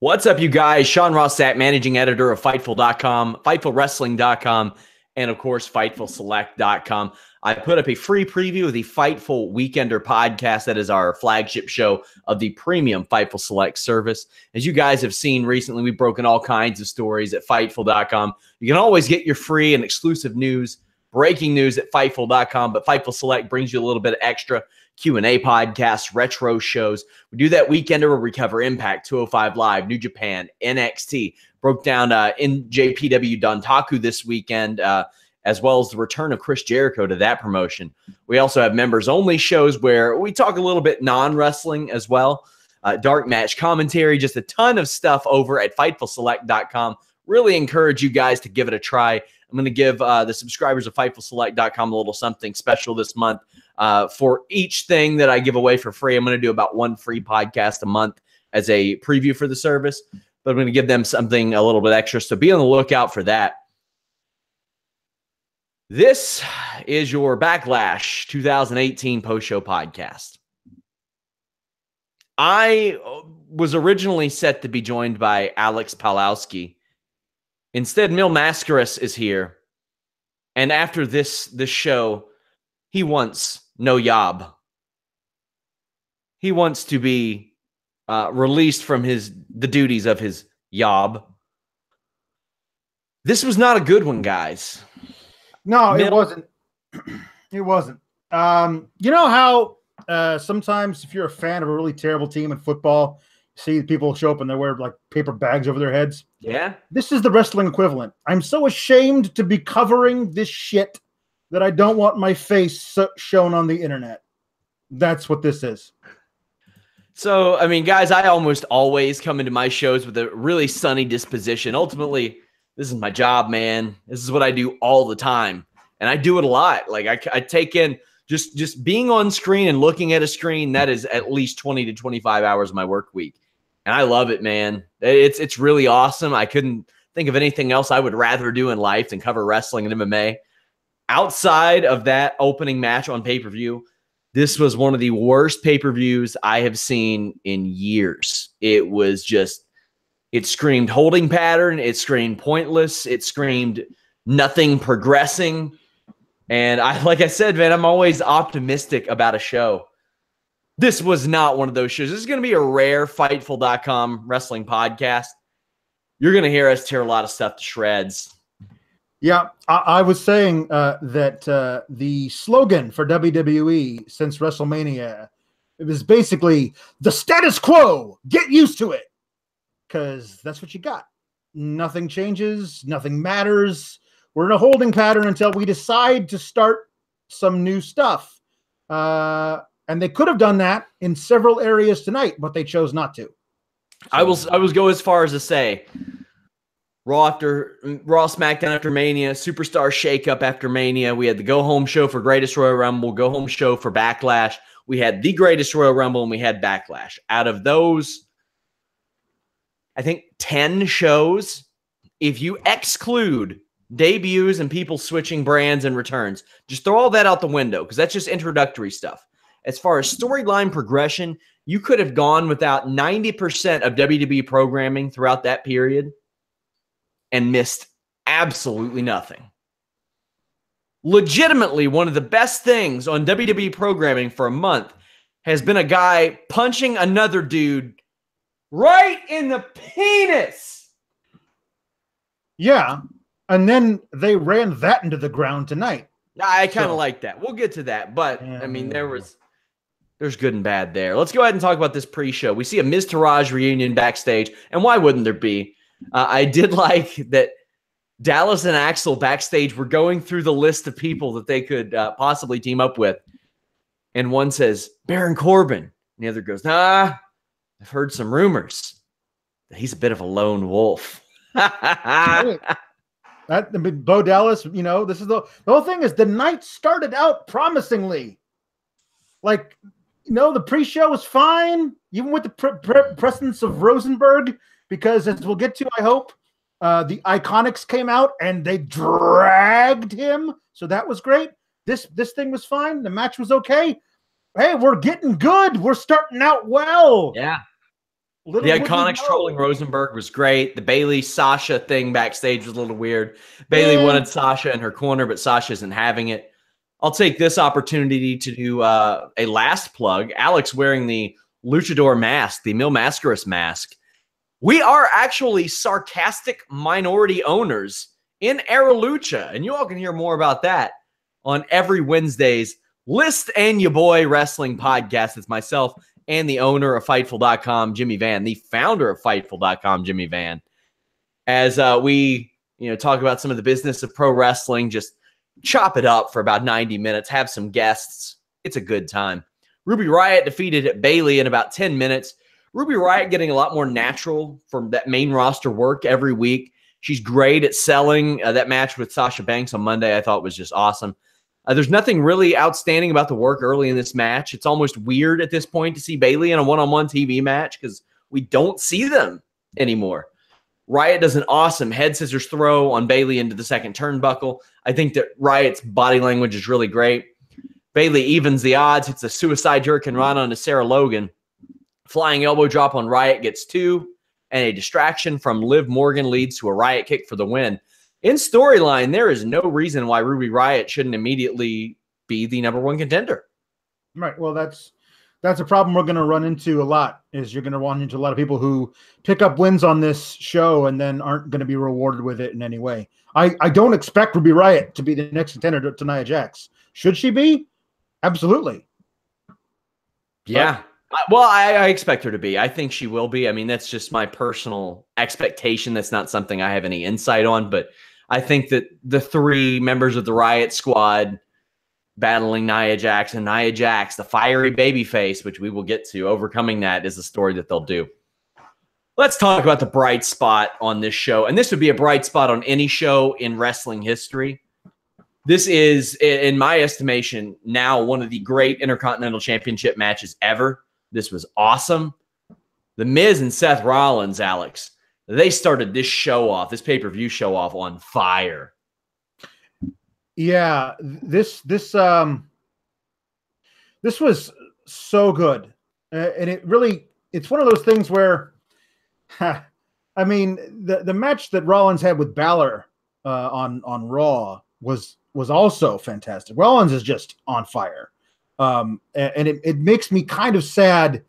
What's up, you guys? Sean Ross Sapp, managing editor of Fightful.com, FightfulWrestling.com, and of course, FightfulSelect.com. I put up a free preview of the Fightful Weekender podcast. That is our flagship show of the premium Fightful Select service. As you guys have seen recently, we've broken all kinds of stories at Fightful.com. You can always get your free and exclusive news, breaking news at Fightful.com, but Fightful Select brings you a little bit of extra Q&A podcasts, retro shows. We do that Weekender where we cover Impact, 205 Live, New Japan, NXT. Broke down NJPW Dontaku this weekend, as well as the return of Chris Jericho to that promotion. We also have members-only shows where we talk a little bit non-wrestling as well. Dark match commentary, just a ton of stuff over at FightfulSelect.com. Really encourage you guys to give it a try. I'm going to give the subscribers of FightfulSelect.com a little something special this month. For each thing that I give away for free, I'm going to do about one free podcast a month as a preview for the service. But I'm going to give them something a little bit extra, so be on the lookout for that. This is your Backlash 2018 post-show podcast. I was originally set to be joined by Alex Pawlowski. Instead, Mil Mascaras is here. And after this show, he wants no job. He wants to be released from the duties of his job. This was not a good one, guys. No, it wasn't. It wasn't. You know how sometimes if you're a fan of a really terrible team in football, see people show up and they wear like paper bags over their heads? Yeah. This is the wrestling equivalent. I'm so ashamed to be covering this shit that I don't want my face shown on the internet. That's what this is. So, I mean, guys, I almost always come into my shows with a really sunny disposition. Ultimately, this is my job, man. This is what I do all the time. And I do it a lot. Like I take in just being on screen and looking at a screen, that is at least 20 to 25 hours of my work week. And I love it, man. It's really awesome. I couldn't think of anything else I would rather do in life than cover wrestling and MMA. Outside of that opening match on pay-per-view, this was one of the worst pay-per-views I have seen in years. It was just, it screamed holding pattern. It screamed pointless. It screamed nothing progressing. And like I said, man, I'm always optimistic about a show. This was not one of those shows. This is going to be a rare Fightful.com wrestling podcast. You're going to hear us tear a lot of stuff to shreds. Yeah, I was saying that the slogan for WWE since WrestleMania, it was basically the status quo, get used to it. Because that's what you got. Nothing changes. Nothing matters. We're in a holding pattern until we decide to start some new stuff. And they could have done that in several areas tonight, but they chose not to. So, I will go as far as to say Raw SmackDown after Mania, Superstar Shakeup after Mania. We had the go-home show for Greatest Royal Rumble, go-home show for Backlash. We had the Greatest Royal Rumble, and we had Backlash. Out of those, I think 10 shows, if you exclude debuts and people switching brands and returns, just throw all that out the window because that's just introductory stuff. As far as storyline progression, you could have gone without 90% of WWE programming throughout that period and missed absolutely nothing. Legitimately, one of the best things on WWE programming for a month has been a guy punching another dude right in the penis. Yeah. And then they ran that into the ground tonight. I kind of like that. We'll get to that. But, yeah, I mean, there's good and bad there. Let's go ahead and talk about this pre-show. We see a Miz Taraj reunion backstage. And why wouldn't there be? I did like that Dallas and Axel backstage were going through the list of people that they could possibly team up with. And one says, Baron Corbin. And the other goes, nah, I've heard some rumors that he's a bit of a lone wolf. Bo Dallas, you know, this is the whole thing is the night started out promisingly. Like, you know, the pre-show was fine, even with the presence of Rosenberg, because as we'll get to, I hope, the Iconics came out and they dragged him. So that was great. This thing was fine. The match was okay. Hey, we're getting good. We're starting out well. Yeah. The iconic strolling Rosenberg was great. The Bayley Sasha thing backstage was a little weird. Bayley wanted Sasha in her corner, but Sasha isn't having it. I'll take this opportunity to do a last plug. Alex wearing the luchador mask, the Mil Mascaras mask. We are actually sarcastic minority owners in Era Lucha, and you all can hear more about that on every Wednesday's List and Ya Boy Wrestling podcast. It's myself and the owner of Fightful.com, Jimmy Van, the founder of Fightful.com, Jimmy Van. As we talk about some of the business of pro wrestling, just chop it up for about 90 minutes, have some guests. It's a good time. Ruby Riott defeated Bayley in about 10 minutes. Ruby Riott getting a lot more natural from that main roster work every week. She's great at selling. That match with Sasha Banks on Monday I thought was just awesome. There's nothing really outstanding about the work early in this match. It's almost weird at this point to see Bayley in a one-on-one TV match because we don't see them anymore. Riott does an awesome head scissors throw on Bayley into the second turnbuckle. I think that Riott's body language is really great. Bayley evens the odds, hits a suicide hurricane run onto Sarah Logan. Flying elbow drop on Riott gets 2, and a distraction from Liv Morgan leads to a Riott kick for the win. In storyline, there is no reason why Ruby Riott shouldn't immediately be the #1 contender. Right. Well, that's a problem we're going to run into a lot. Is you're going to run into a lot of people who pick up wins on this show and then aren't going to be rewarded with it in any way. I don't expect Ruby Riott to be the next contender to Nia Jax. Should she be? Absolutely. Yeah. Well, I expect her to be. I think she will be. I mean, that's just my personal expectation. That's not something I have any insight on, but I think that the 3 members of the Riott squad battling Nia Jax, the fiery babyface, which we will get to, overcoming that is the story that they'll do. Let's talk about the bright spot on this show. And this would be a bright spot on any show in wrestling history. This is, in my estimation, now one of the great Intercontinental Championship matches ever. This was awesome. The Miz and Seth Rollins, Alex, they started this show off, this pay-per-view show off on fire. Yeah, this was so good. And it's one of those things where, I mean, the match that Rollins had with Balor on Raw was also fantastic. Rollins is just on fire. And it makes me kind of sad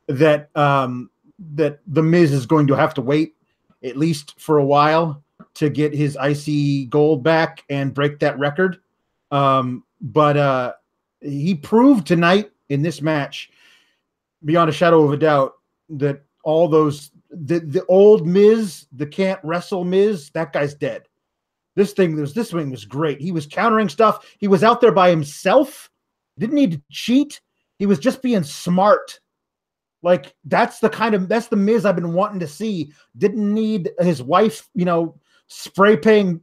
that that The Miz is going to have to wait at least for a while to get his IC gold back and break that record. But he proved tonight in this match, beyond a shadow of a doubt, that all those the old Miz, the can't wrestle Miz, that guy's dead. This thing was great. He was countering stuff. He was out there by himself. Didn't need to cheat. He was just being smart. Like that's the Miz I've been wanting to see. Didn't need his wife, spraying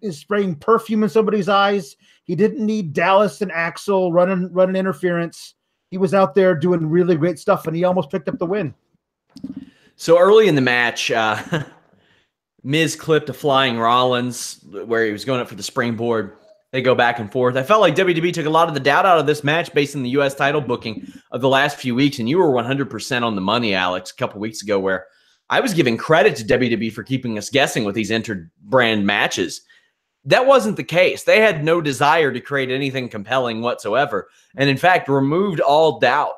perfume in somebody's eyes. He didn't need Dallas and Axel running interference. He was out there doing really great stuff, and he almost picked up the win. So early in the match, Miz clipped a flying Rollins where he was going up for the springboard. They go back and forth. I felt like WWE took a lot of the doubt out of this match based on the U.S. title booking of the last few weeks, and you were 100% on the money, Alex, a couple weeks ago, where I was giving credit to WWE for keeping us guessing with these inter-brand matches. That wasn't the case. They had no desire to create anything compelling whatsoever, and in fact, removed all doubt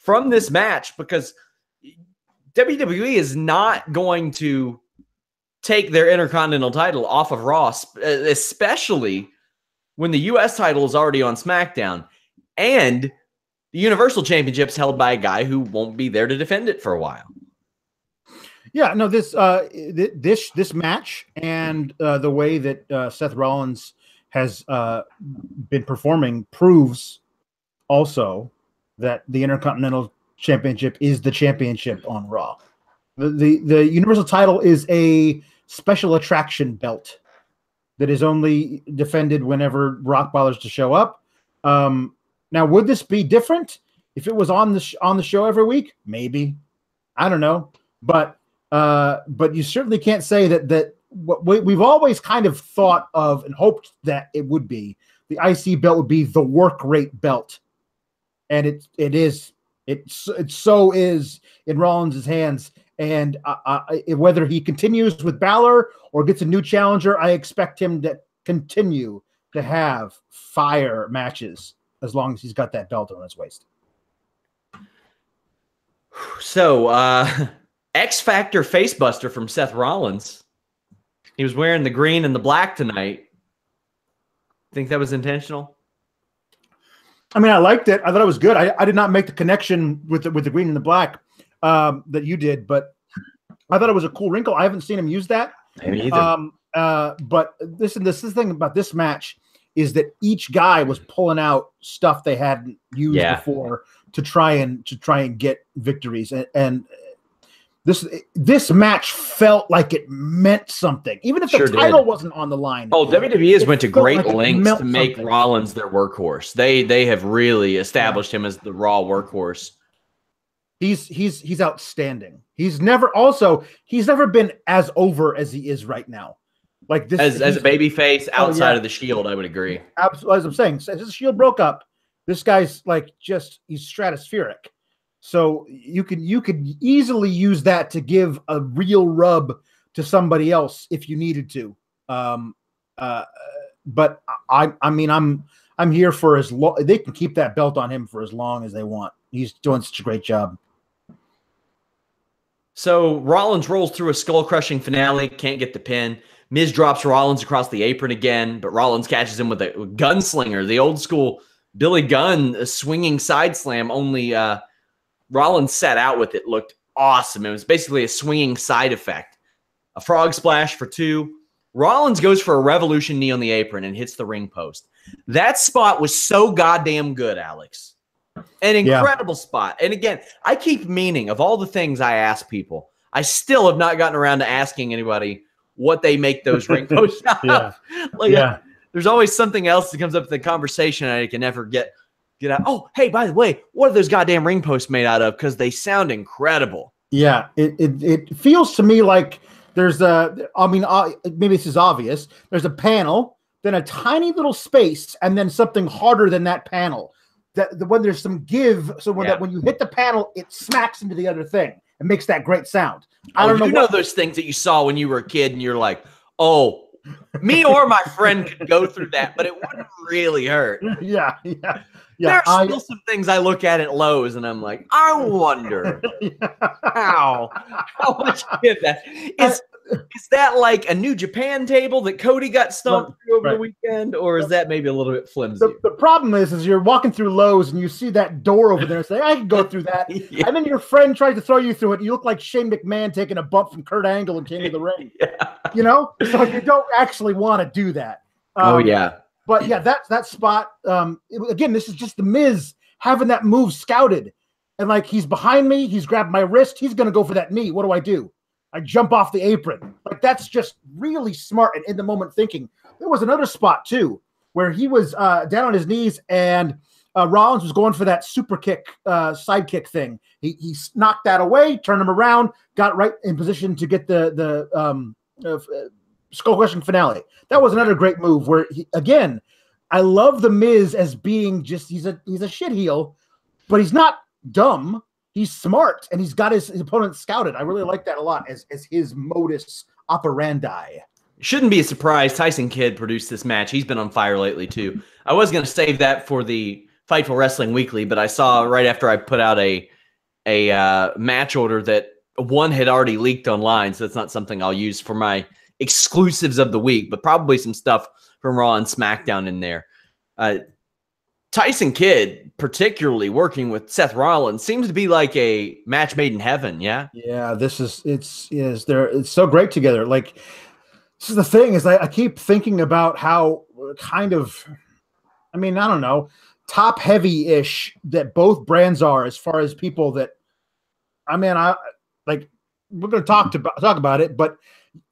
from this match because WWE is not going to take their Intercontinental title off of Raw, especially when the U.S. title is already on SmackDown, and the Universal Championship's held by a guy who won't be there to defend it for a while. Yeah, no, this match and the way that Seth Rollins has been performing proves also that the Intercontinental Championship is the championship on Raw. The Universal title is a special attraction belt that is only defended whenever Rock bothers to show up. Now, would this be different if it was on the show every week? Maybe, I don't know, but you certainly can't say that what we've always kind of thought of and hoped that it would be. The IC belt would be the work rate belt, and it so is in Rollins' hands And whether he continues with Balor or gets a new challenger, I expect him to continue to have fire matches as long as he's got that belt on his waist. So, X Factor facebuster from Seth Rollins. He was wearing the green and the black tonight. Think that was intentional? I mean, I liked it. I thought it was good. I did not make the connection with the green and the black that you did, but I thought it was a cool wrinkle. I haven't seen him use that. Me either. But this is the thing about this match is that each guy was pulling out stuff they hadn't used before to try and get victories. And this match felt like it meant something, even if the title wasn't on the line. Oh, WWE has went to great lengths to make Rollins their workhorse. They have really established him as the Raw workhorse. He's outstanding. He's never been as over as he is right now. Like this as a babyface outside of the Shield, I would agree. Absolutely, as I'm saying, since the Shield broke up, this guy's he's stratospheric. So you could easily use that to give a real rub to somebody else if you needed to. But I mean I'm here for as long. They can keep that belt on him for as long as they want. He's doing such a great job. So Rollins rolls through a skull-crushing finale, can't get the pin. Miz drops Rollins across the apron again, but Rollins catches him with a gunslinger, the old school Billy Gunn swinging side slam, only Rollins sat out with it. Looked awesome. It was basically a swinging side effect. A frog splash for 2. Rollins goes for a revolution knee on the apron and hits the ring post. That spot was so goddamn good, Alex. An incredible spot. And again, I keep meaning, of all the things I ask people, I still have not gotten around to asking anybody what they make those ring posts out of. There's always something else that comes up in the conversation and I can never get out. Oh, hey, by the way, what are those goddamn ring posts made out of? Because they sound incredible. Yeah, it feels to me like there's maybe this is obvious. There's a panel, then a tiny little space, and then something harder than that panel. When there's some give, so when you hit the panel, it smacks into the other thing and makes that great sound. I don't know those things that you saw when you were a kid and you're like, oh, me or my friend could go through that, but it wouldn't really hurt. Yeah. There are still some things I look at Lowe's and I'm like, I wonder how much give that is. Is that like a New Japan table that Cody got stomped through over the weekend, or is that maybe a little bit flimsy? The problem is you're walking through Lowe's and you see that door over there and say, I can go through that. And then your friend tries to throw you through it. You look like Shane McMahon taking a bump from Kurt Angle and King of the Ring. You know? So you don't actually want to do that. But that spot, again, this is just the Miz having that move scouted. And like, he's behind me, he's grabbed my wrist, he's going to go for that knee. What do? I jump off the apron. Like, that's just really smart and in the moment thinking. There was another spot too, where he was down on his knees and Rollins was going for that super kick, side kick thing. He knocked that away, turned him around, got right in position to get the skull crushing finale. That was another great move where again, I love the Miz as being just, he's a shit heel, but he's not dumb. He's smart, and he's got his opponent scouted. I really like that a lot as his modus operandi. Shouldn't be a surprise. Tyson Kidd produced this match. He's been on fire lately, too. I was going to save that for the Fightful Wrestling Weekly, but I saw right after I put out a match order that one had already leaked online, so that's not something I'll use for my exclusives of the week, but probably some stuff from Raw and SmackDown in there. Tyson Kidd, particularly working with Seth Rollins, seems to be like a match made in heaven. Yeah. It's so great together. Like, this is the thing is I keep thinking about how kind of, I don't know, top heavy ish that both brands are as far as people that, we're going to talk about it, but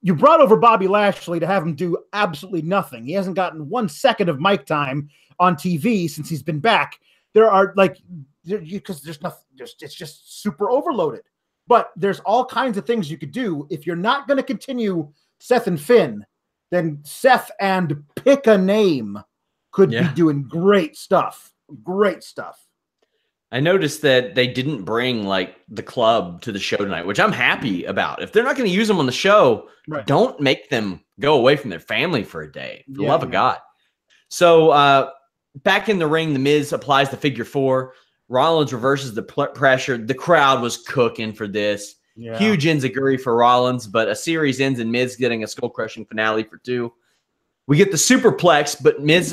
you brought over Bobby Lashley to have him do absolutely nothing. He hasn't gotten 1 second of mic time on TV since he's been back. There are because there's nothing, it's just super overloaded. But there's all kinds of things you could do. If you're not going to continue Seth and Finn, then Seth and pick a name could be doing great stuff. Great stuff. I noticed that they didn't bring like the club to the show tonight, which I'm happy about. If they're not going to use them on the show, don't make them go away from their family for a day, for the love of God. So back in the ring, The Miz applies the figure 4. Rollins reverses the pressure. The crowd was cooking for this. Yeah. Huge enziguri for Rollins, but a series ends in Miz getting a skull-crushing finale for 2. We get the superplex, but Miz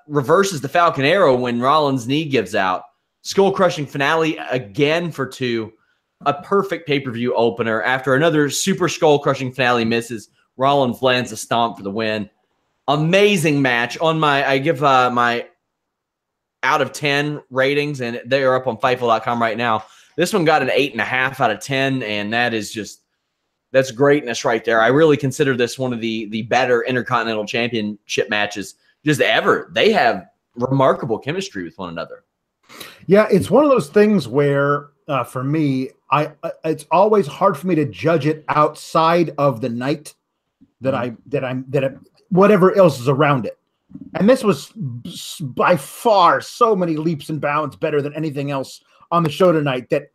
reverses the Falcon Arrow when Rollins' knee gives out. Skull-crushing finale again for 2. A perfect pay-per-view opener. After another super skull-crushing finale misses, Rollins lands a stomp for the win. Amazing match. I give my out of 10 ratings, and they are up on Fightful.com right now. This one got an 8.5 out of 10, and that's greatness right there. I really consider this one of the better Intercontinental Championship matches just ever. They have remarkable chemistry with one another. Yeah, it's one of those things where for me, it's always hard for me to judge it outside of the night that whatever else is around it. And this was by far so many leaps and bounds better than anything else on the show tonight, that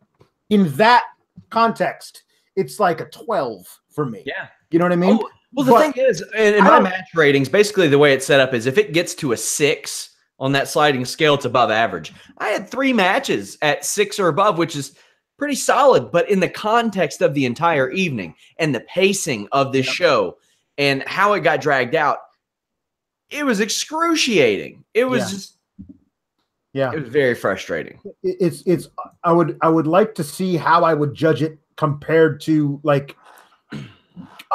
in that context, it's like a 12 for me. Yeah. You know what I mean? Oh, well, the thing is, in my match ratings, basically the way it's set up is if it gets to a 6 on that sliding scale, it's above average. I had 3 matches at 6 or above, which is pretty solid. But in the context of the entire evening and the pacing of this show and how it got dragged out, it was excruciating. It was just, it was very frustrating. I would like to see how I would judge it compared to like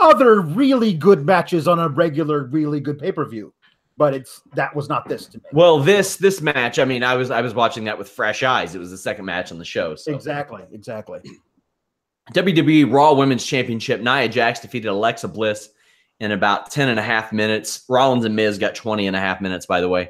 other really good matches on a regular, really good pay-per-view. But that was not this to me. Well, this match, I mean, I was watching that with fresh eyes. It was the second match on the show. So. Exactly. WWE Raw Women's Championship. Nia Jax defeated Alexa Bliss in about 10.5 minutes. Rollins and Miz got 20.5 minutes, by the way.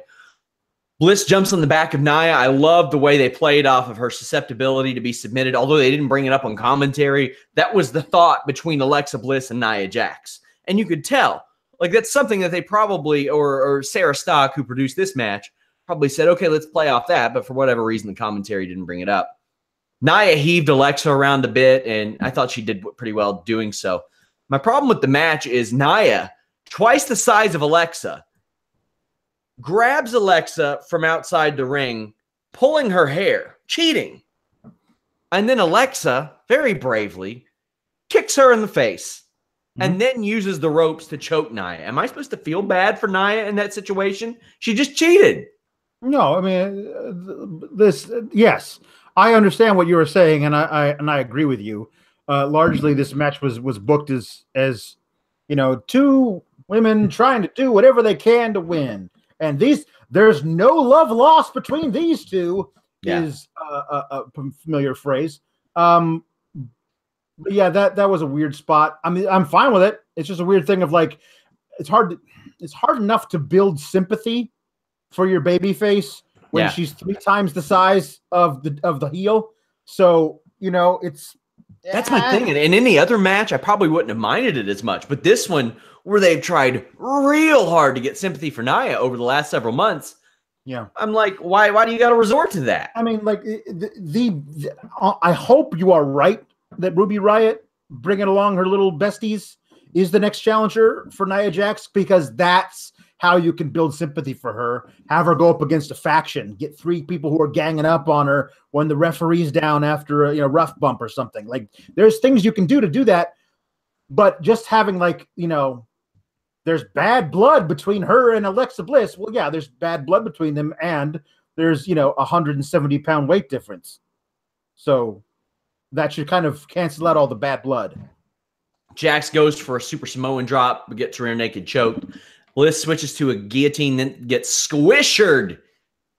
Bliss jumps on the back of Nia. I love the way they played off of her susceptibility to be submitted, although they didn't bring it up on commentary. That was the thought between Alexa Bliss and Nia Jax. And you could tell. Like, that's something that they probably, or Sarah Stock, who produced this match, probably said, okay, let's play off that. But for whatever reason, the commentary didn't bring it up. Nia heaved Alexa around a bit, and I thought she did pretty well doing so. My problem with the match is Nia, twice the size of Alexa, grabs Alexa from outside the ring, pulling her hair, cheating. And then Alexa, very bravely, kicks her in the face and then uses the ropes to choke Nia. Am I supposed to feel bad for Nia in that situation? She just cheated. No, I mean, yes, I understand what you were saying, and I agree with you. Largely, this match was booked as you know, 2 women trying to do whatever they can to win, and there's no love lost between these 2 is a familiar phrase. But yeah, that was a weird spot. I mean, I'm fine with it. It's just a weird thing of like, it's hard enough to build sympathy for your baby face when she's 3 times the size of the heel. So, you know, that's my thing. And in any other match, I probably wouldn't have minded it as much. But this one, where they've tried real hard to get sympathy for Nia over the last several months, I'm like, why do you got to resort to that? I mean, like, I hope you are right that Ruby Riott, bringing along her little besties, is the next challenger for Nia Jax, because that's how you can build sympathy for her. Have her go up against a faction, get 3 people who are ganging up on her when the referee's down after a rough bump or something. Like, there's things you can do that, but just having like, there's bad blood between her and Alexa Bliss. Well, yeah, there's bad blood between them, and there's 170-pound weight difference. So that should kind of cancel out all the bad blood. Jax goes for a Super Samoan drop, but gets rear naked choked. Bliss switches to a guillotine, then gets squishered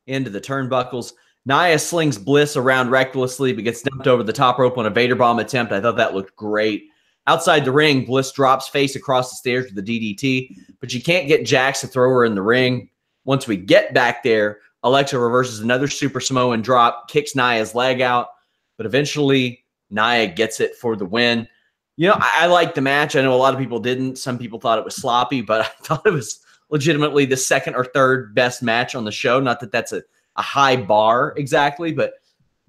into the turnbuckles. Nia slings Bliss around recklessly, but gets dumped over the top rope on a Vader bomb attempt. I thought that looked great. Outside the ring, Bliss drops face across the stairs with the DDT, but she can't get Jax to throw her in the ring. Once we get back there, Alexa reverses another Super Samoan drop, kicks Nia's leg out, but eventually Nia gets it for the win. I like the match. I know a lot of people didn't. Some people thought it was sloppy, but I thought it was legitimately the 2nd or 3rd best match on the show. Not that that's a high bar exactly, but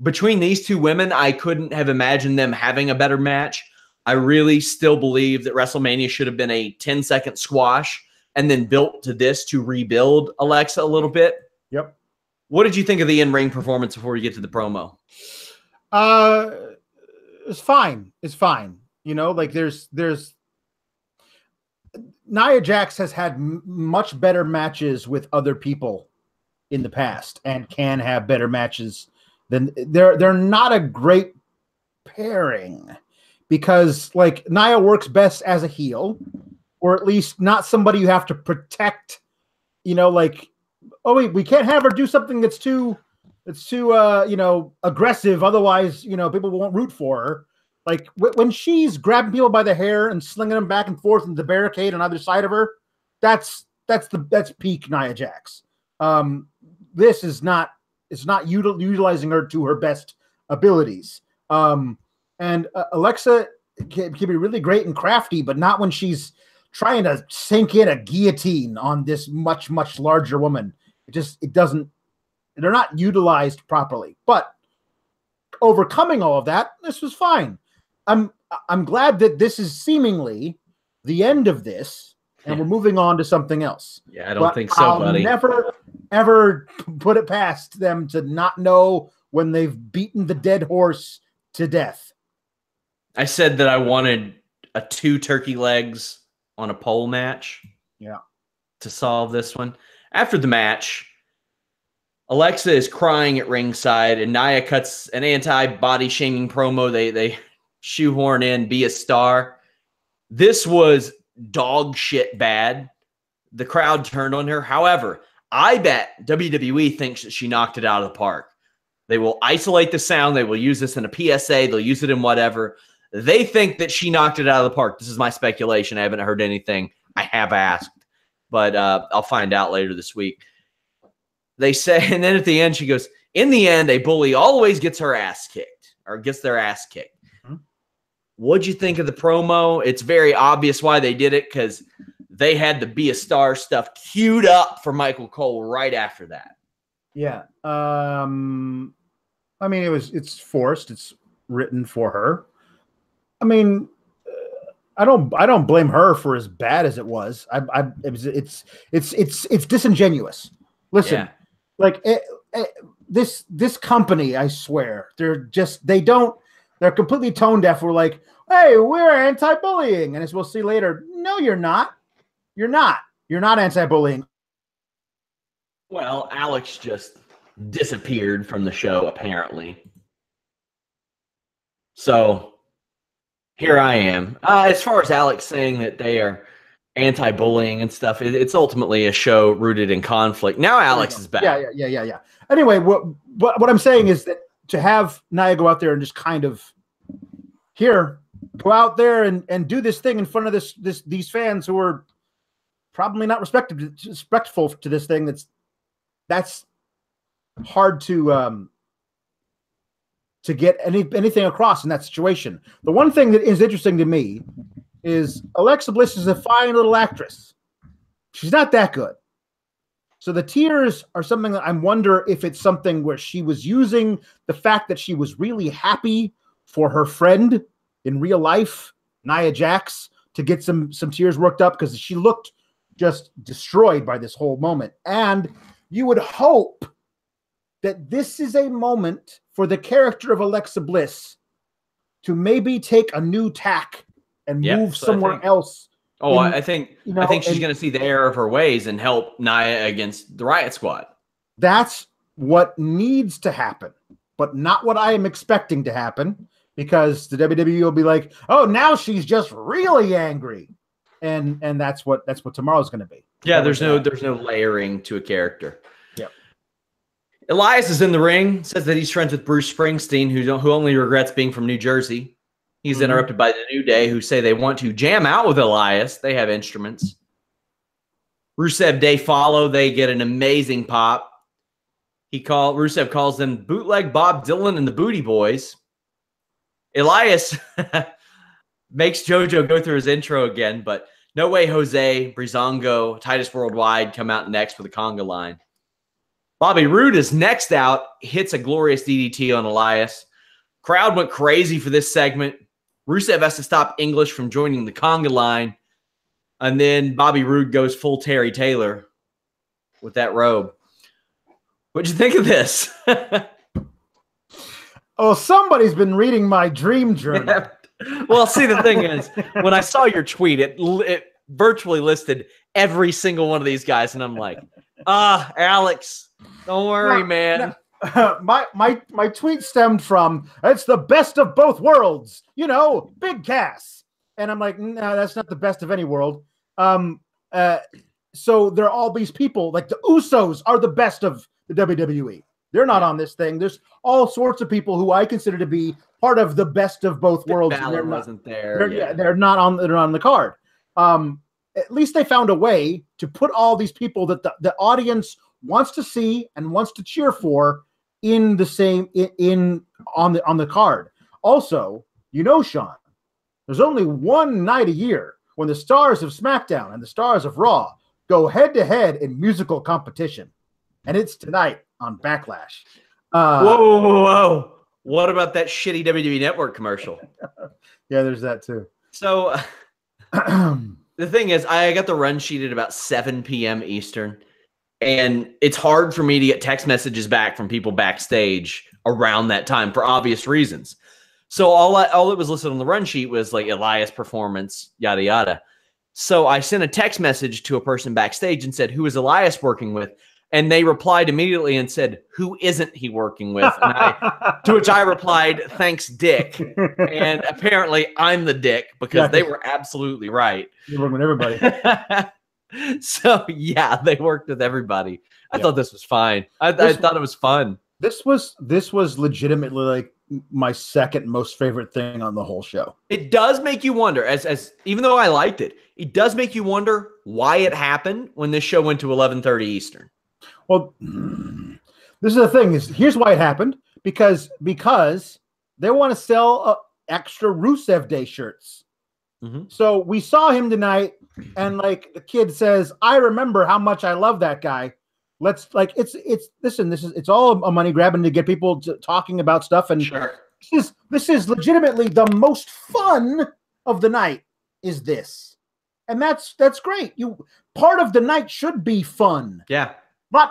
between these two women, I couldn't have imagined them having a better match. I really still believe that WrestleMania should have been a 10-second squash and then built to this to rebuild Alexa a little bit. Yep. What did you think of the in-ring performance before you get to the promo? It's fine. It's fine. You know, like there's Nia Jax has had much better matches with other people in the past and can have better matches than they're not a great pairing because like Nia works best as a heel, or at least not somebody you have to protect, you know, like, oh wait, we can't have her do something that's too you know, aggressive. Otherwise, you know, people won't root for her. Like when she's grabbing people by the hair and slinging them back and forth into the barricade on either side of her, that's peak Nia Jax. This is not, it's not utilizing her to her best abilities. And Alexa can be really great and crafty, but not when she's trying to sink in a guillotine on this much, much larger woman. It doesn't, they're not utilized properly. But overcoming all of that, this was fine. I'm glad that this is seemingly the end of this, and we're moving on to something else. Yeah, I don't think so, buddy. I'll never, ever put it past them to not know when they've beaten the dead horse to death. I said that I wanted a 2 turkey legs on a pole match. Yeah. To solve this one. After the match, Alexa is crying at ringside, and Nia cuts an anti-body shaming promo. They shoehorn in "Be a Star." This was dog shit bad. The crowd turned on her. However, I bet WWE thinks that she knocked it out of the park. They will isolate the sound. They will use this in a PSA. They'll use it in whatever. They think that she knocked it out of the park. This is my speculation. I haven't heard anything. I have asked, but I'll find out later this week. They say, and then at the end, she goes, in the end, a bully always gets her ass kicked or gets their ass kicked. Mm-hmm. What'd you think of the promo? It's very obvious why they did it because they had the "Be a Star" stuff queued up for Michael Cole right after that. Yeah. I mean, it's forced. It's written for her. I mean, I don't blame her for as bad as it was. It's disingenuous. Listen, yeah. Like this company, I swear, they're completely tone deaf. We're like, hey, we're anti-bullying, and as we'll see later, no, you're not. You're not anti-bullying. Well, Alex just disappeared from the show, apparently. So here I am. As far as Alex saying that they are anti-bullying and stuff, it's ultimately a show rooted in conflict. Now Alex is back. Yeah. Anyway, what I'm saying is that to have Nia go out there and just kind of go out there and do this thing in front of these fans who are probably not respectful to this thing. That's hard to get anything across in that situation. The one thing that is interesting to me is Alexa Bliss is a fine little actress. She's not that good. So the tears are something that I wonder if it's something where she was using the fact that she was really happy for her friend in real life, Nia Jax, to get some tears worked up because she looked just destroyed by this whole moment. And you would hope that this is a moment for the character of Alexa Bliss to maybe take a new tack and move somewhere else. Oh, I think she's going to see the error of her ways and help Nia against the Riott Squad. That's what needs to happen, but not what I am expecting to happen, because the WWE will be like, "Oh, now she's just really angry," and that's what tomorrow's going to be. Yeah, there's no layering to a character. Yep. Elias is in the ring. Says that he's friends with Bruce Springsteen, who only regrets being from New Jersey. He's interrupted by the New Day, who say they want to jam out with Elias. They have instruments. Rusev Day follow. They get an amazing pop. Rusev calls them Bootleg Bob Dylan and the Booty Boys. Elias makes JoJo go through his intro again, but No Way Jose, Breezango, Titus Worldwide come out next with a conga line. Bobby Roode is next out, hits a glorious DDT on Elias. Crowd went crazy for this segment. Rusev has to stop English from joining the conga line. And then Bobby Roode goes full Terry Taylor with that robe. What'd you think of this? Oh, somebody's been reading my dream journal. Well, see, the thing is, when I saw your tweet, it virtually listed every single one of these guys, and I'm like, Alex, don't worry, man. My tweet stemmed from, it's the best of both worlds, Big Cass. And I'm like, no, that's not the best of any world. So there are all these people, like the Usos are the best of the WWE. They're not on this thing. There's all sorts of people who I consider to be part of the best of both worlds. Balor wasn't there. They're not on the card. At least they found a way to put all these people that the audience wants to see and wants to cheer for in the same on the card. Also, Sean, there's only one night a year when the stars of SmackDown and the stars of Raw go head to head in musical competition, and it's tonight on Backlash. Whoa. What about that shitty WWE Network commercial? Yeah, there's that too. So the thing is, I got the run sheet at about 7 p.m. Eastern, and it's hard for me to get text messages back from people backstage around that time for obvious reasons. So all that was listed on the run sheet was like Elias performance, yada, yada. So I sent a text message to a person backstage and said, who is Elias working with? And they replied immediately and said, who isn't he working with? And to which I replied, thanks, Dick. And apparently I'm the dick because they were absolutely right. You're working with everybody. So, yeah, they worked with everybody. I thought this was fine. I thought it was fun. This was legitimately like my second most favorite thing on the whole show. It does make you wonder, as even though I liked it, it does make you wonder why it happened when this show went to 11:30 Eastern. Well, this is the thing. Here's why it happened. Because they want to sell extra Rusev Day shirts. Mm-hmm. So we saw him tonight, and like the kid says, I remember how much I love that guy. Let's like it's all a money grabbing to get people talking about stuff. And sure. This is legitimately the most fun of the night is this. And that's great. Part of the night should be fun. Yeah.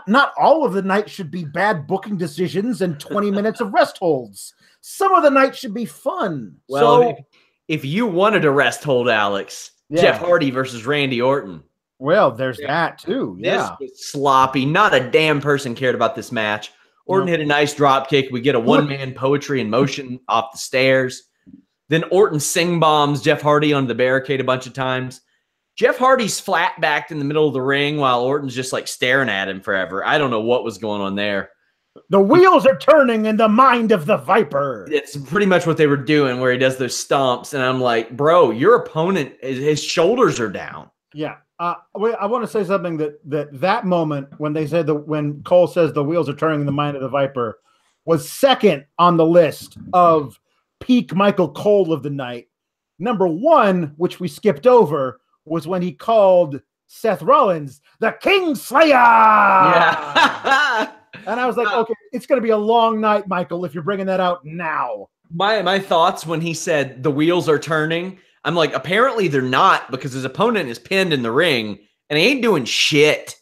Not all of the night should be bad booking decisions and 20 minutes of rest holds. Some of the night should be fun. Well, so, if you wanted a rest hold, Alex, Jeff Hardy versus Randy Orton. Well, there's that too. Yeah. This was sloppy. Not a damn person cared about this match. Orton hit a nice drop kick. We get a one-man poetry in motion off the stairs. Then Orton sing bombs Jeff Hardy onto the barricade a bunch of times. Jeff Hardy's flat-backed in the middle of the ring while Orton's just like staring at him forever. I don't know what was going on there. The wheels are turning in the mind of the Viper. It's pretty much what they were doing where he does those stomps. And I'm like, bro, your opponent, his shoulders are down. Yeah. I want to say something that moment when they said when Cole says the wheels are turning in the mind of the Viper was second on the list of peak Michael Cole of the night. Number one, which we skipped over, was when he called Seth Rollins the Kingslayer. Yeah. And I was like, okay, it's going to be a long night, Michael, if you're bringing that out now. My thoughts when he said the wheels are turning, I'm like, apparently they're not because his opponent is pinned in the ring and he ain't doing shit.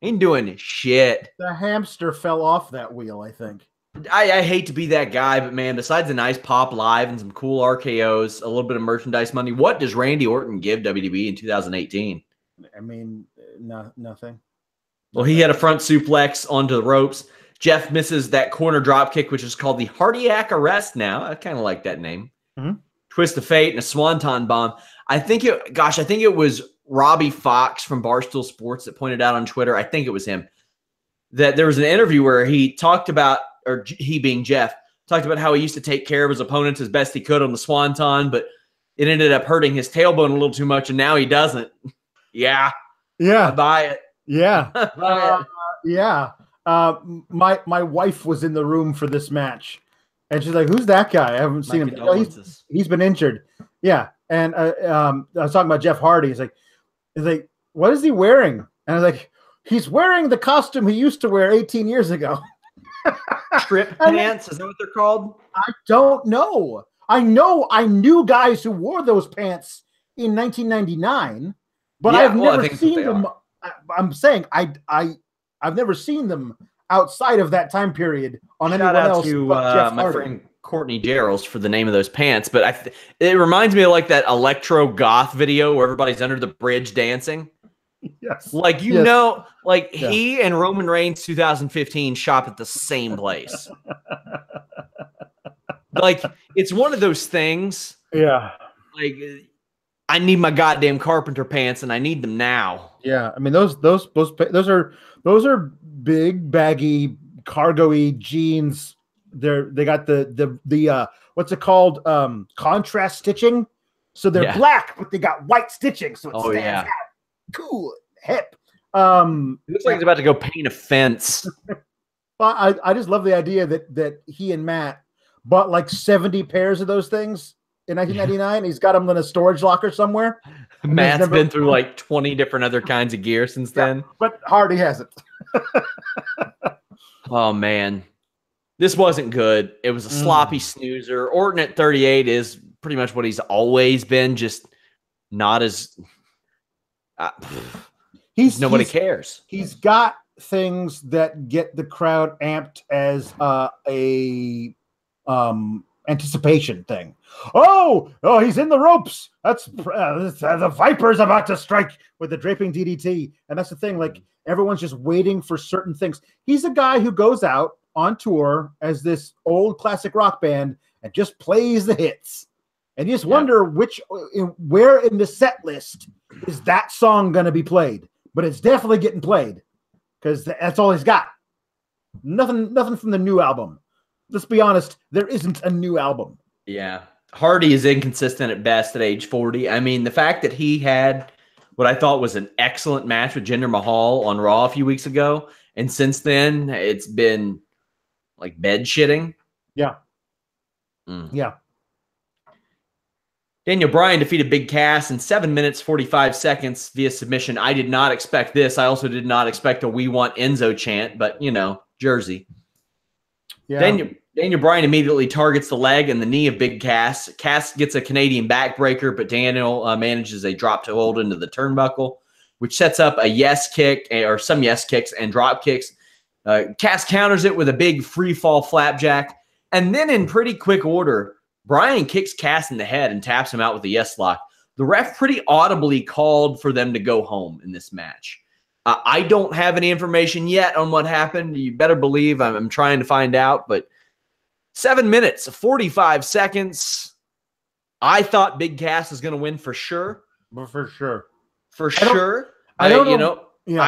Ain't doing shit. The hamster fell off that wheel, I think. I hate to be that guy, but man, besides a nice pop live and some cool RKOs, a little bit of merchandise money, what does Randy Orton give WWE in 2018? I mean, nothing. Well, he had a front suplex onto the ropes. Jeff misses that corner drop kick, which is called the Hardiac Arrest now. I kind of like that name. Mm-hmm. Twist of Fate and a Swanton Bomb. I think it was Robbie Fox from Barstool Sports that pointed out on Twitter, I think it was him, that there was an interview where he talked about, or he being Jeff, talked about how he used to take care of his opponents as best he could on the Swanton, but it ended up hurting his tailbone a little too much, and now he doesn't. Yeah. I buy it. Yeah. Yeah. My wife was in the room for this match, and she's like, "Who's that guy? I haven't seen him. Oh, he's been injured." Yeah. And I was talking about Jeff Hardy. He's like, "What is he wearing?" And I was like, He's wearing the costume he used to wear 18 years ago. Strip pants, is that what they're called? I don't know. I knew guys who wore those pants in 1999, but I've never seen them. I'm saying I've never seen them outside of that time period on anyone else. Shout out to my friend Courtney Gerald's for the name of those pants, but it reminds me of like that electro goth video where everybody's under the bridge dancing. Yes. Like, he and Roman Reigns 2015 shop at the same place. Like, it's one of those things. Yeah. Like, I need my goddamn carpenter pants and I need them now. Yeah. I mean, those are big, baggy, cargo-y jeans. They got the what's it called? Contrast stitching. So they're black, but they got white stitching. So it stands out. Cool, hip. It looks like he's about to go paint a fence. Well, I just love the idea that he and Matt bought like 70 pairs of those things in 1999. He's got them in a storage locker somewhere. Matt's been through like 20 different other kinds of gear since then. But Hardy hasn't. Oh, man. This wasn't good. It was a sloppy snoozer. Orton at 38 is pretty much what he's always been, just not as... nobody cares. He's got things that get the crowd amped as a anticipation thing. Oh, he's in the ropes. That's the Viper's about to strike with the draping DDT, and that's the thing. Like, everyone's just waiting for certain things. He's a guy who goes out on tour as this old classic rock band and just plays the hits. And you just wonder where in the set list is that song going to be played. But it's definitely getting played because that's all he's got. Nothing from the new album. Let's be honest, there isn't a new album. Yeah. Hardy is inconsistent at best at age 40. I mean, the fact that he had what I thought was an excellent match with Jinder Mahal on Raw a few weeks ago, and since then, it's been like bed shitting. Yeah. Yeah. Daniel Bryan defeated Big Cass in 7 minutes, 45 seconds via submission. I did not expect this. I also did not expect a "We Want Enzo" chant, but, Jersey. Yeah. Daniel Bryan immediately targets the leg and the knee of Big Cass. Cass gets a Canadian backbreaker, but Daniel manages a drop to hold into the turnbuckle, which sets up a yes kick or some yes kicks and drop kicks. Cass counters it with a big free fall flapjack. And then in pretty quick order, Bryan kicks Cass in the head and taps him out with a yes lock. The ref pretty audibly called for them to go home in this match. I don't have any information yet on what happened. You better believe I'm trying to find out, but 7 minutes, 45 seconds. I thought Big Cass was going to win for sure. For sure. I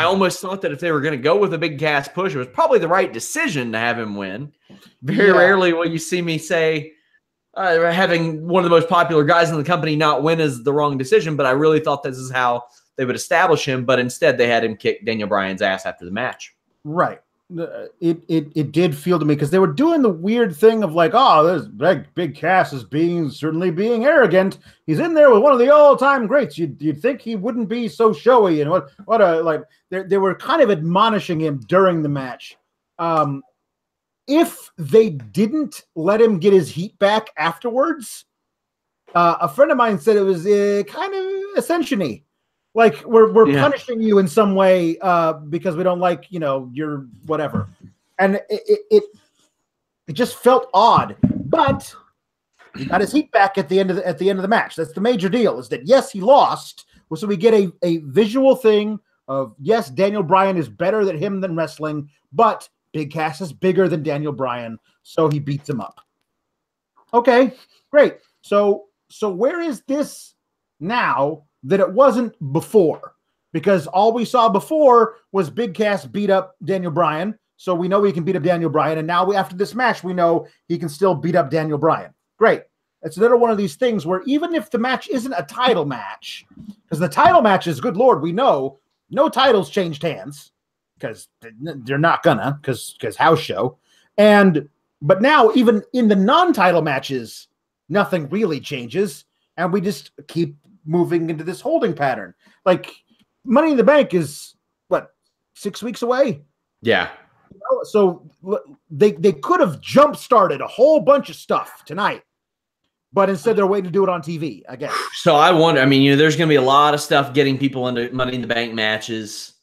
almost thought that if they were going to go with a Big Cass push, it was probably the right decision to have him win. Very rarely will you see me say having one of the most popular guys in the company not win is the wrong decision, but I really thought this is how they would establish him, but instead they had him kick Daniel Bryan's ass after the match. Right. It did feel to me because they were doing the weird thing of like, oh, this Big Cass is certainly being arrogant. He's in there with one of the all-time greats. You'd think he wouldn't be so showy, and they were kind of admonishing him during the match. If they didn't let him get his heat back afterwards, a friend of mine said it was kind of ascension-y. Like we're punishing you in some way because we don't like your whatever, and it just felt odd. But he got his heat back at the end of the match. That's the major deal. Is that yes, he lost, so we get a visual thing of yes, Daniel Bryan is better than him than wrestling, but Big Cass is bigger than Daniel Bryan, so he beats him up. Okay, great. So where is this now that it wasn't before? Because all we saw before was Big Cass beat up Daniel Bryan, so we know he can beat up Daniel Bryan, and now after this match, we know he can still beat up Daniel Bryan. Great. It's another one of these things where even if the match isn't a title match, because the title matches, good Lord, we know no titles changed hands, because they're not gonna, because house show. But now, even in the non-title matches, nothing really changes, and we just keep moving into this holding pattern. Like Money in the Bank is what, 6 weeks away. Yeah. So they could have jump started a whole bunch of stuff tonight, but instead they're waiting to do it on TV, I guess. So I wonder, I mean, there's going to be a lot of stuff getting people into Money in the Bank matches.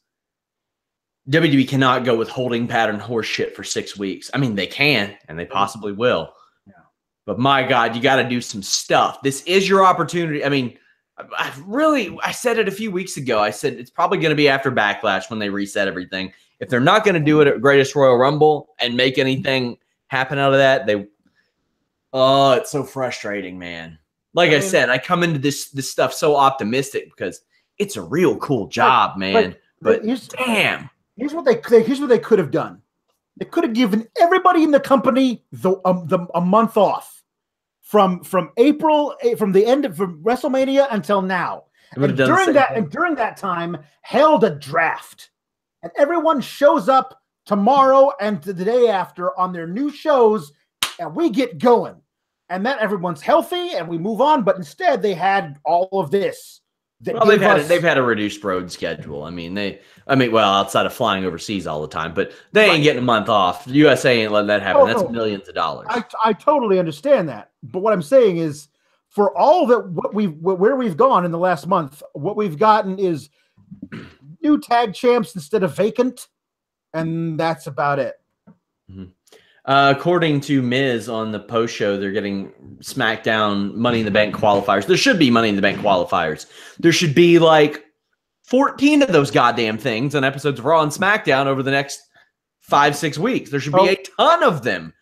WWE cannot go with holding pattern horse shit for 6 weeks. I mean, they can, and they possibly will. Yeah. But my God, you got to do some stuff. This is your opportunity. I mean, I said it a few weeks ago. I said it's probably going to be after Backlash when they reset everything. If they're not going to do it at Greatest Royal Rumble and make anything happen out of that, it's so frustrating, man. Like I said, I come into this stuff so optimistic because it's a real cool job, man. But damn. Here's what they could have done. They could have given everybody in the company a month off from April, from WrestleMania until now. And during that time, held a draft. And everyone shows up tomorrow and the day after on their new shows, and we get going. And then everyone's healthy and we move on. But instead, they had all of this. Well, they've had a reduced road schedule. I mean, outside of flying overseas all the time, but they ain't getting a month off. The USA ain't letting that happen. That's millions of dollars. I totally understand that. But what I'm saying is, for all that where we've gone in the last month, what we've gotten is new tag champs instead of vacant, and that's about it. Mm-hmm. According to Miz on the post show, they're getting SmackDown Money in the Bank qualifiers. There should be Money in the Bank qualifiers. There should be like 14 of those goddamn things on episodes of Raw and SmackDown over the next 5-6 weeks. There should be a ton of them.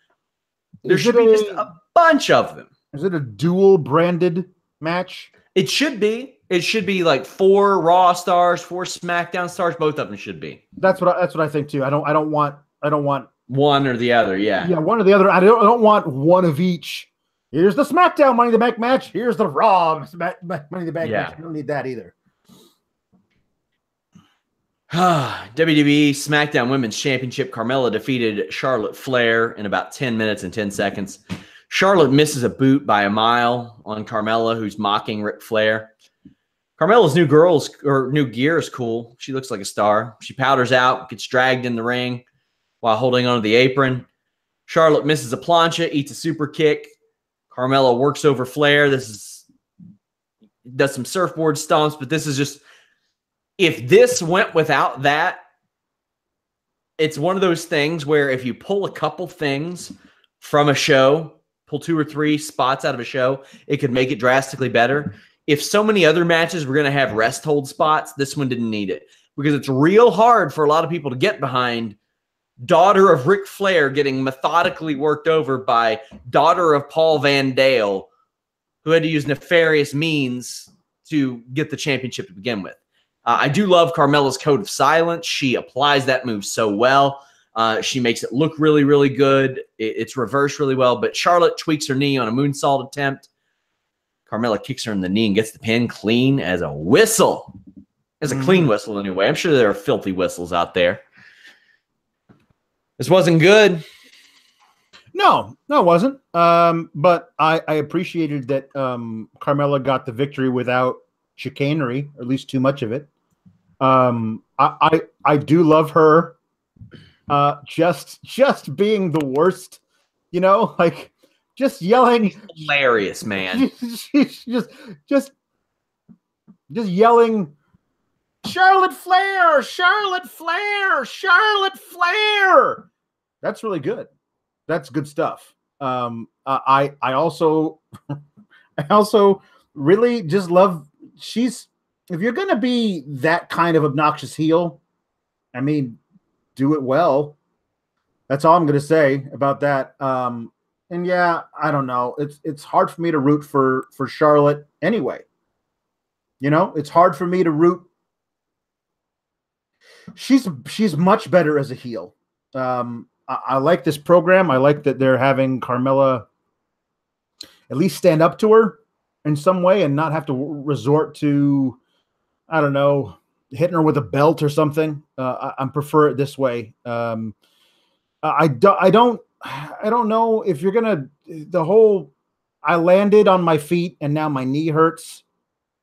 There should be just a bunch of them. Is it a dual branded match? It should be. It should be like 4 Raw stars, 4 SmackDown stars. Both of them should be. That's what I think too. I don't want one or the other. Yeah. Yeah, one or the other. I don't want one of each. Here's the SmackDown Money in the Bank match. Here's the Raw Money in the Bank match. I don't need that either. WWE SmackDown Women's Championship. Carmella defeated Charlotte Flair in about 10 minutes and 10 seconds. Charlotte misses a boot by a mile on Carmella, who's mocking Ric Flair. Carmella's new gear is cool. She looks like a star. She powders out, gets dragged in the ring while holding onto the apron. Charlotte misses a plancha, eats a super kick. Carmella works over Flair. Does some surfboard stomps, but this is just, if this went without that, it's one of those things where if you pull a couple things from a show, pull 2 or 3 spots out of a show, it could make it drastically better. If so many other matches were going to have rest hold spots, this one didn't need it because it's real hard for a lot of people to get behind daughter of Ric Flair getting methodically worked over by daughter of Paul Van Dale, who had to use nefarious means to get the championship to begin with. I do love Carmella's Code of Silence. She applies that move so well. She makes it look really, really good. It's reversed really well, but Charlotte tweaks her knee on a moonsault attempt. Carmella kicks her in the knee and gets the pin clean as a whistle. As a clean whistle anyway. I'm sure there are filthy whistles out there. This wasn't good. No, it wasn't. But I appreciated that Carmella got the victory without chicanery, or at least too much of it. I do love her just being the worst, like just yelling. Hilarious, man. She's just yelling, Charlotte Flair, Charlotte Flair, Charlotte Flair. That's really good. That's good stuff. I also really just love, if you're going to be that kind of obnoxious heel, I mean, do it well. That's all I'm going to say about that. And yeah, I don't know. It's hard for me to root for Charlotte anyway. It's hard for me to root. She's much better as a heel. I like this program. I like that they're having Carmella at least stand up to her in some way and not have to resort to, I don't know, hitting her with a belt or something. I prefer it this way. I don't know if you're gonna, the whole I landed on my feet and now my knee hurts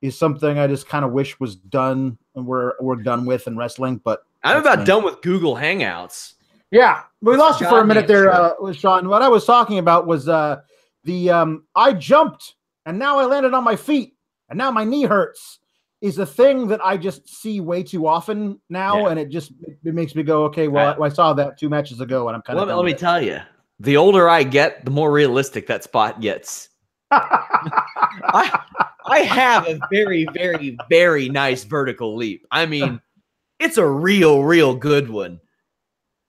is something I just kind of wish was done and we're done with in wrestling. But I'm about done with Google Hangouts. Yeah, we lost you for a minute there, Sean. What I was talking about was I jumped and now I landed on my feet and now my knee hurts is a thing that I just see way too often now, and it makes me go, okay, well, I saw that 2 matches ago, and I'm kind of. Let me tell you, the older I get, the more realistic that spot gets. I have a very, very, very nice vertical leap. I mean, it's a real good one.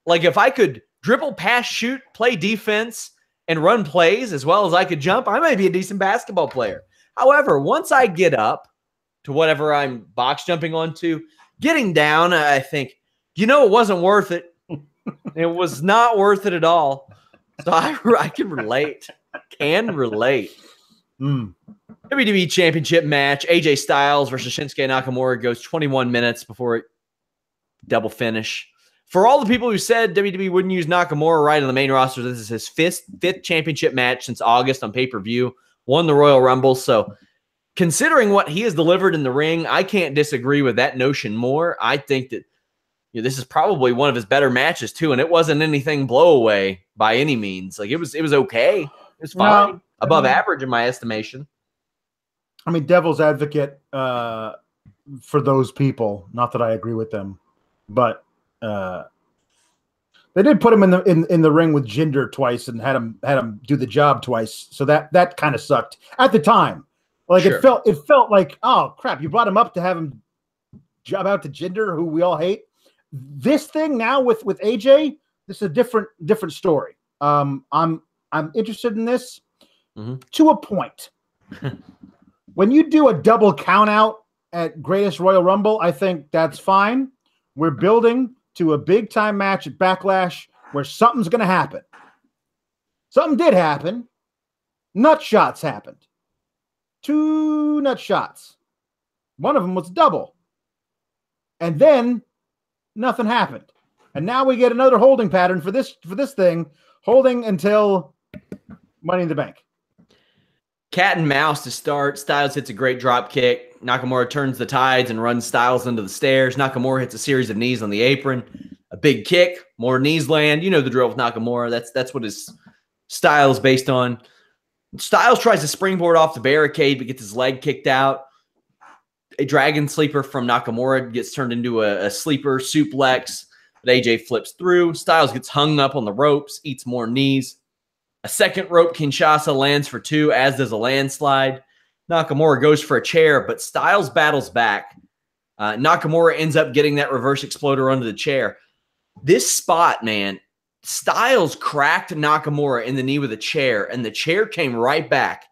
Like if I could dribble, pass, shoot, play defense, and run plays as well as I could jump, I might be a decent basketball player. However, once I get up to whatever I'm box jumping onto, getting down, I think, it wasn't worth it. It was not worth it at all. So I can relate. WWE Championship match, AJ Styles versus Shinsuke Nakamura goes 21 minutes before it double finish. For all the people who said WWE wouldn't use Nakamura right on the main roster, this is his fifth championship match since August on pay-per-view. Won the Royal Rumble. So considering what he has delivered in the ring, I can't disagree with that notion more. I think that this is probably one of his better matches too, and it wasn't anything blowaway by any means. Like it was okay. It was fine. Above average in my estimation. I mean, devil's advocate for those people. Not that I agree with them, but they did put him in the ring with Jinder twice and had him do the job twice. So that kind of sucked at the time. Like it felt like, oh crap, you brought him up to have him job out to Jinder, who we all hate. This thing now with AJ, this is a different story. I'm interested in this to a point. When you do a double count out at Greatest Royal Rumble, I think that's fine. We're building to a big time match at Backlash where something's going to happen. Something did happen. Nut shots happened. 2 nut shots. One of them was double. And then nothing happened. And now we get another holding pattern for this thing, holding until Money in the Bank. Cat and mouse to start. Styles hits a great drop kick. Nakamura turns the tides and runs Styles into the stairs. Nakamura hits a series of knees on the apron. A big kick. More knees land. You know the drill with Nakamura. That's what his style is based on. Styles tries to springboard off the barricade but gets his leg kicked out. A dragon sleeper from Nakamura gets turned into a sleeper suplex. But AJ flips through. Styles gets hung up on the ropes. Eats more knees. A second rope Kinshasa lands for 2, as does a landslide. Nakamura goes for a chair, but Styles battles back. Nakamura ends up getting that reverse exploder under the chair. This spot, man, Styles cracked Nakamura in the knee with a chair, and the chair came right back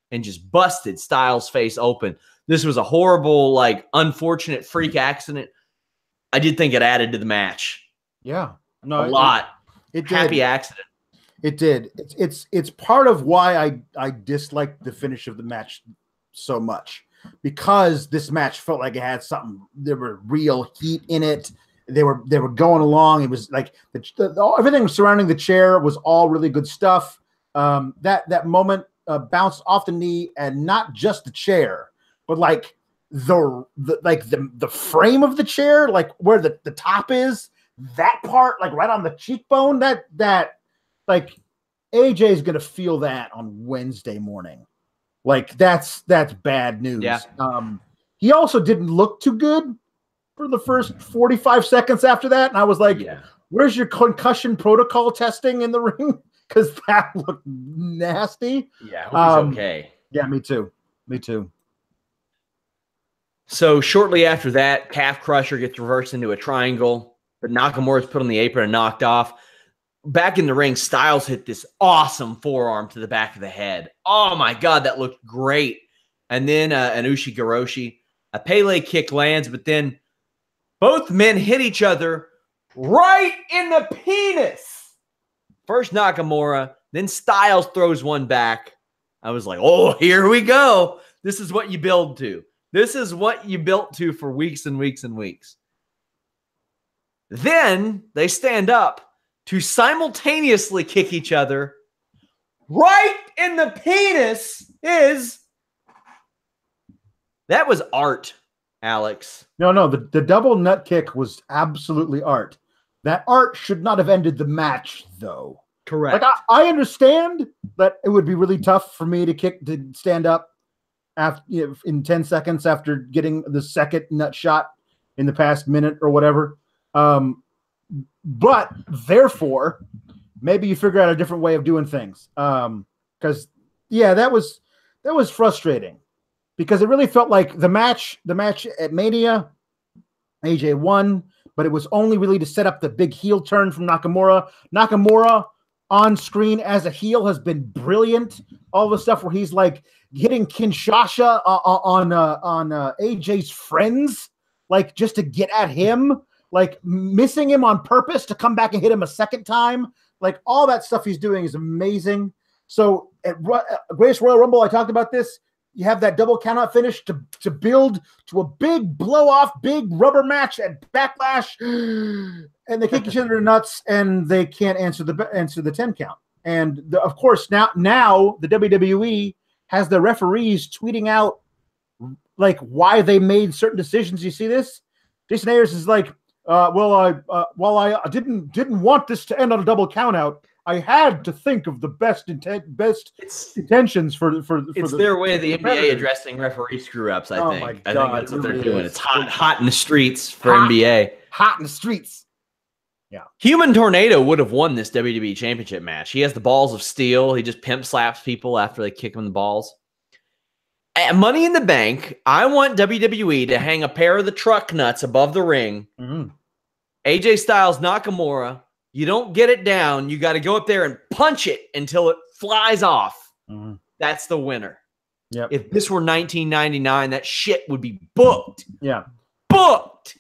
and just busted Styles' face open. This was a horrible, unfortunate freak accident. I did think it added to the match. Yeah. No, a lot. It Happy accident. It did. It's part of why I disliked the finish of the match so much, because this match felt like it had something. There were real heat in it. They were going along. It was like everything surrounding the chair was all really good stuff. That moment bounced off the knee, and not just the chair, but the frame of the chair, like where the top is, that part, like right on the cheekbone, that AJ is going to feel that on Wednesday morning. Like that's bad news. Yeah. He also didn't look too good for the first 45 seconds after that. And I was like, where's your concussion protocol testing in the ring? Because that looked nasty. Yeah, I hope he's okay. Yeah, me too. So shortly after that, calf crusher gets reversed into a triangle, but Nakamura is put on the apron and knocked off. Back in the ring, Styles hit this awesome forearm to the back of the head. Oh my God, that looked great. And then an Ushi-Goroshi. A Pele kick lands, but then both men hit each other right in the penis. First Nakamura, then Styles throws one back. I was like, oh, here we go. This is what you build to. This is what you built to for weeks and weeks and weeks. Then they stand up to simultaneously kick each other right in the penis. That was art Alex. No, the double nut kick was absolutely art. That art should not have ended the match, though. Correct. Like I understand that it would be really tough for me to stand up after in 10 seconds after getting the second nut shot in the past minute or whatever. But therefore, maybe you figure out a different way of doing things. Because that was frustrating because it really felt like the match at Mania, AJ won, but it was only really to set up the big heel turn from Nakamura. Nakamura on screen as a heel has been brilliant. All the stuff where he's like hitting Kinshasa on AJ's friends, like just to get at him, like missing him on purpose to come back and hit him a second time. Like all that stuff he's doing is amazing. So at Greatest Royal Rumble, I talked about this. You have that double countout finish to build to a big blow-off, big rubber match at Backlash, and they kick each other in the nuts, and they can't answer the 10 count. And of course, now the WWE has the referees tweeting out like why they made certain decisions. You see this? Jason Ayers is like, while I didn't want this to end on a double countout, I had to think of the best intentions for their way of the NBA addressing referee screw ups. I think that's what they're doing. It's hot in the streets for NBA. Hot in the streets. Yeah. Human Tornado would have won this WWE Championship match. He has the balls of steel. He just pimp slaps people after they kick him in the balls. At Money in the Bank, I want WWE to hang a pair of the truck nuts above the ring. Mm-hmm. AJ Styles, Nakamura. You don't get it down. You got to go up there and punch it until it flies off. Mm-hmm. That's the winner. Yep. If this were 1999, that shit would be booked. Yeah. Booked.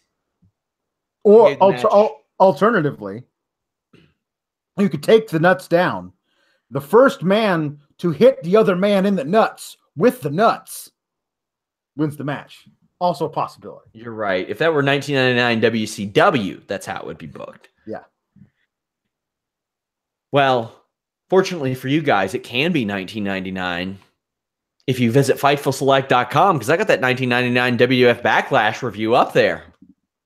Or alternatively, you could take the nuts down. The first man to hit the other man in the nuts with the nuts wins the match. Also a possibility. You're right. If that were 1999 WCW, that's how it would be booked. Yeah. Well, fortunately for you guys, it can be 1999 if you visit FightfulSelect.com, because I got that 1999 WWF Backlash review up there.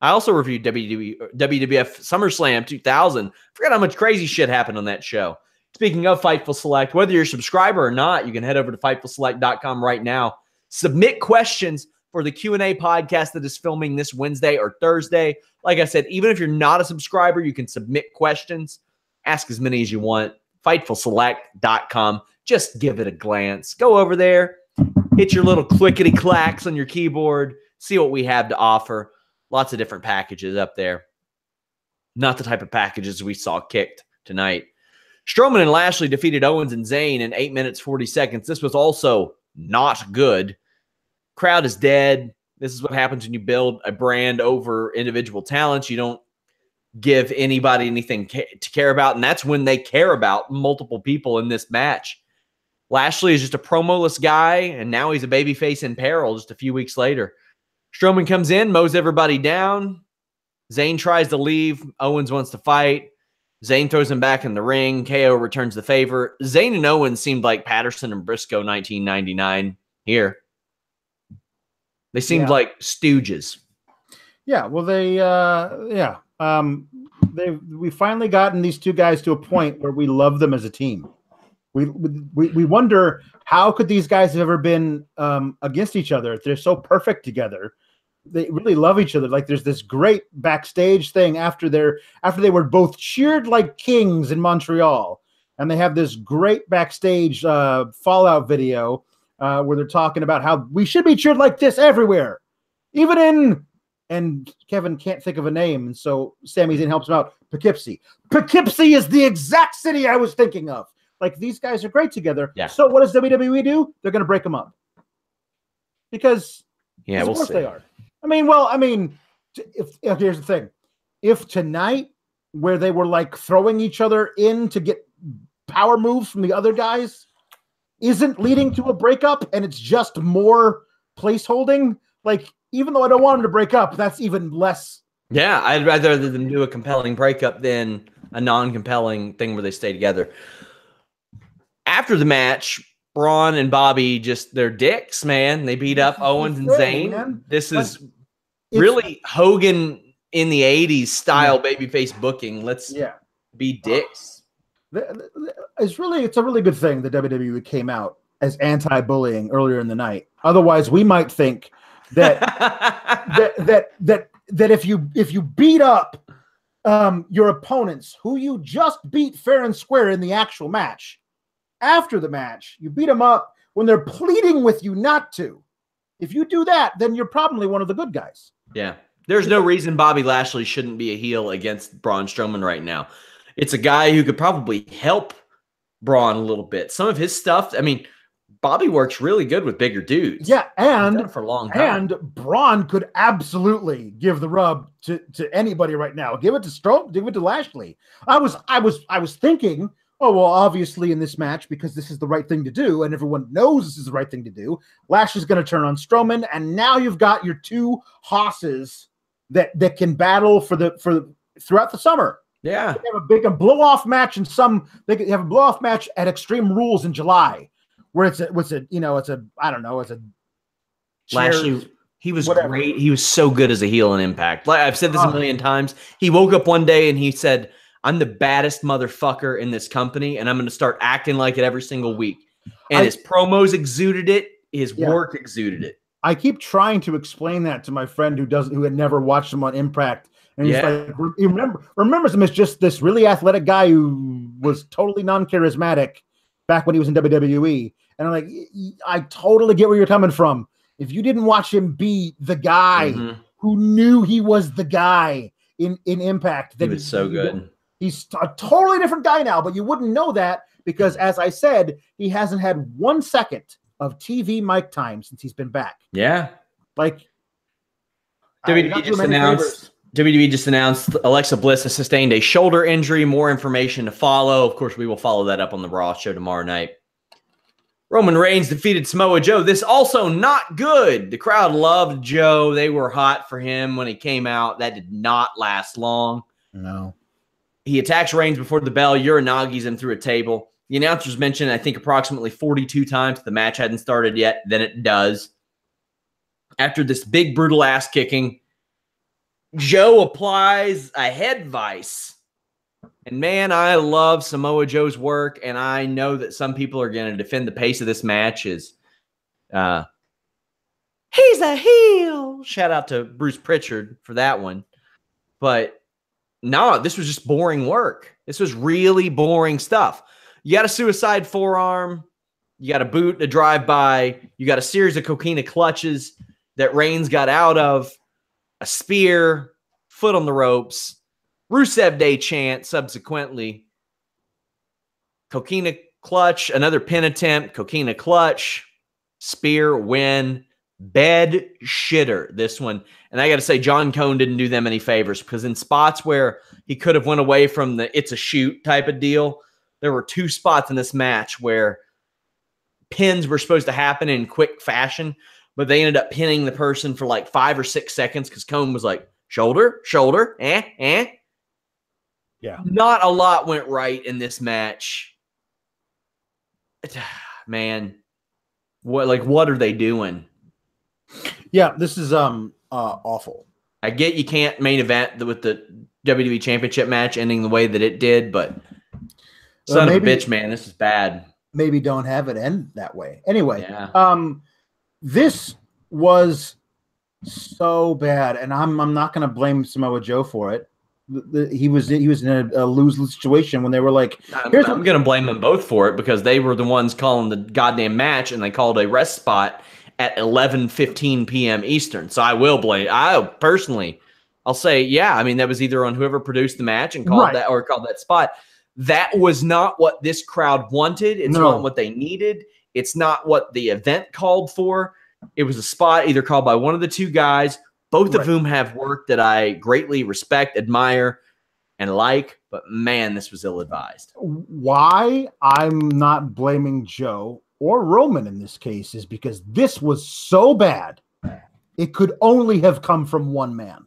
I also reviewed WWF SummerSlam 2000. Forgot how much crazy shit happened on that show. Speaking of Fightful Select, whether you're a subscriber or not, you can head over to FightfulSelect.com right now. Submit questions for the Q&A podcast that is filming this Wednesday or Thursday. Like I said, even if you're not a subscriber, you can submit questions. Ask as many as you want. FightfulSelect.com. Just give it a glance. Go over there. Hit your little clickety-clacks on your keyboard. See what we have to offer. Lots of different packages up there. Not the type of packages we saw kicked tonight. Strowman and Lashley defeated Owens and Zayn in 8 minutes, 40 seconds. This was also not good. Crowd is dead. This is what happens when you build a brand over individual talents. You don't give anybody anything to care about, and that's when they care about multiple people in this match. Lashley is just a promo-less guy, and now he's a babyface in peril just a few weeks later. Strowman comes in, mows everybody down. Zayn tries to leave. Owens wants to fight. Zayn throws him back in the ring. KO returns the favor. Zayn and Owens seemed like Patterson and Briscoe 1999 here. They seemed like stooges. Yeah, well, we finally gotten these two guys to a point where we love them as a team. We wonder how could these guys have ever been against each other? They're so perfect together. They really love each other. Like there's this great backstage thing after they were both cheered like kings in Montreal, and they have this great backstage fallout video where they're talking about how we should be cheered like this everywhere, even in. And Kevin can't think of a name, and so Sami Zayn helps him out. Poughkeepsie. Poughkeepsie is the exact city I was thinking of. Like, these guys are great together. Yeah. So what does WWE do? They're going to break them up. Because we'll see. They are. If here's the thing. If tonight, where they were like throwing each other in to get power moves from the other guys, isn't leading to a breakup, and it's just more placeholding, like, even though I don't want them to break up, that's even less. Yeah, I'd rather them do a compelling breakup than a non-compelling thing where they stay together. After the match, Braun and Bobby they're dicks, man. They beat up Owens and Zayn. Man. This is really Hogan in the 80s style babyface booking. Let's be dicks. It's a really good thing that WWE came out as anti-bullying earlier in the night. Otherwise, we might think that that if you beat up your opponents who you just beat fair and square in the actual match, after the match, you beat them up when they're pleading with you not to. If you do that, then you're probably one of the good guys. Yeah. There's no reason Bobby Lashley shouldn't be a heel against Braun Strowman right now. It's a guy who could probably help Braun a little bit. Some of his stuff, I mean, Bobby works really good with bigger dudes. Yeah, and for a long time. And Braun could absolutely give the rub to anybody right now. Give it to Strowman, give it to Lashley. I was thinking, oh well, obviously in this match, because this is the right thing to do, and everyone knows this is the right thing to do, Lashley's going to turn on Strowman, and now you've got your two hosses that can battle for throughout the summer. Yeah, they can blow off match in they can have a blow off match at Extreme Rules in July, where it's a Lashley. He was great. He was so good as a heel in Impact. Like I've said this a million times. He woke up one day and he said, "I'm the baddest motherfucker in this company, and I'm going to start acting like it every single week." And his promos exuded it. His work exuded it. I keep trying to explain that to my friend who had never watched him on Impact. And he's like, he remembers him as just this really athletic guy who was totally non-charismatic back when he was in WWE. And I'm like, I totally get where you're coming from. If you didn't watch him be the guy who knew he was the guy in Impact, then he was so good. He's a totally different guy now, but you wouldn't know that because, as I said, he hasn't had 1 second of TV mic time since he's been back. Yeah. Like, WWE just announced Alexa Bliss has sustained a shoulder injury. More information to follow. Of course, we will follow that up on the Raw show tomorrow night. Roman Reigns defeated Samoa Joe. This also not good. The crowd loved Joe. They were hot for him when he came out. That did not last long. No. He attacks Reigns before the bell. Uranagi's him through a table. The announcers mentioned, I think, approximately 42 times the match hadn't started yet. Then it does. After this big, brutal ass kicking, Joe applies a head vice. And, man, I love Samoa Joe's work, and I know that some people are going to defend the pace of this match as he's a heel. Shout out to Bruce Pritchard for that one. But, no, this was just boring work. This was really boring stuff. You got a suicide forearm. You got a boot, a drive-by. You got a series of coquina clutches that Reigns got out of. A spear, foot on the ropes. Rusev Day chant subsequently. Coquina clutch, another pin attempt. Coquina clutch. Spear, win. Bed shitter, this one. And I got to say, John Cone didn't do them any favors because in spots where he could have went away from the it's a shoot type of deal, there were two spots in this match where pins were supposed to happen in quick fashion, but they ended up pinning the person for like 5 or 6 seconds because Cone was like, shoulder, Yeah. Not a lot went right in this match. Man, what are they doing? Yeah, this is awful. I get you can't main event with the WWE Championship match ending the way that it did, but son of a bitch, man, this is bad. Maybe don't have it end that way. Anyway, this was so bad, and I'm not going to blame Samoa Joe for it. He was in a lose-lose situation when they were like, I'm going to blame them both for it because they were the ones calling the goddamn match, and they called a rest spot at 11:15 p.m. Eastern. So I will blame. I'll say, yeah. I mean, that was either on whoever produced the match and called that or called that spot. That was not what this crowd wanted. It's not what they needed. It's not what the event called for. It was a spot either called by one of the two guys, both of whom have work that I greatly respect, admire, and like. But, man, this was ill-advised. Why I'm not blaming Joe or Roman in this case is because this was so bad, it could only have come from one man.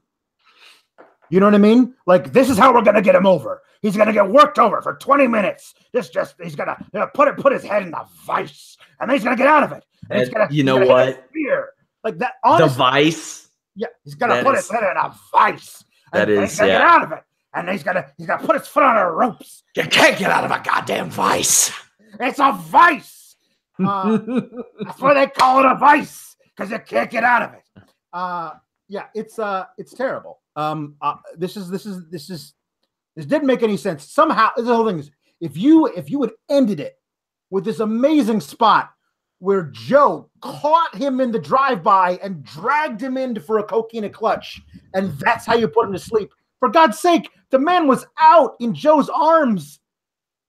You know what I mean? Like, this is how we're going to get him over. He's going to get worked over for 20 minutes. He's going to put his head in the vice, and then he's going to get out of it. And you know what? Like that. Honestly, the vice? Yeah. He's gonna put his head in a vice. That is, he's gonna get out of it. And he's gonna put his foot on the ropes. You can't get out of a goddamn vice. It's a vice. That's why they call it a vice, because you can't get out of it. Yeah, it's terrible. This didn't make any sense. Somehow, the whole thing is, if you had ended it with this amazing spot where Joe caught him in the drive-by and dragged him in for a coquina clutch, and that's how you put him to sleep. For God's sake, the man was out in Joe's arms,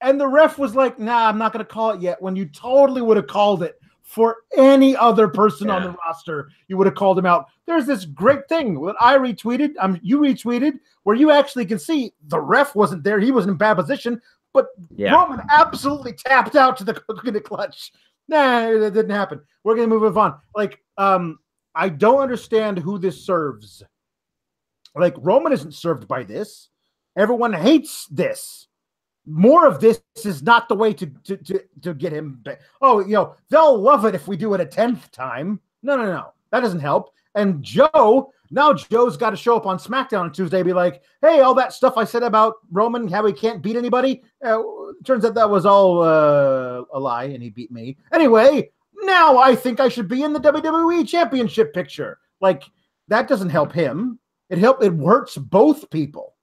and the ref was like, nah, I'm not going to call it yet, when you totally would have called it for any other person on the roster. You would have called him out. There's this great thing that I retweeted, you retweeted, where you actually can see the ref wasn't there. He was in bad position, but Roman absolutely tapped out to the clutch. Nah, that didn't happen. We're going to move on. Like, I don't understand who this serves. Like, Roman isn't served by this. Everyone hates this. More of this is not the way to get him back. Oh, they'll love it if we do it a 10th time. No. That doesn't help. And now Joe's got to show up on SmackDown on Tuesday and be like, hey, all that stuff I said about Roman, how he can't beat anybody, turns out that was all a lie, and he beat me. Anyway, now I think I should be in the WWE Championship picture. Like, that doesn't help him. It hurts both people.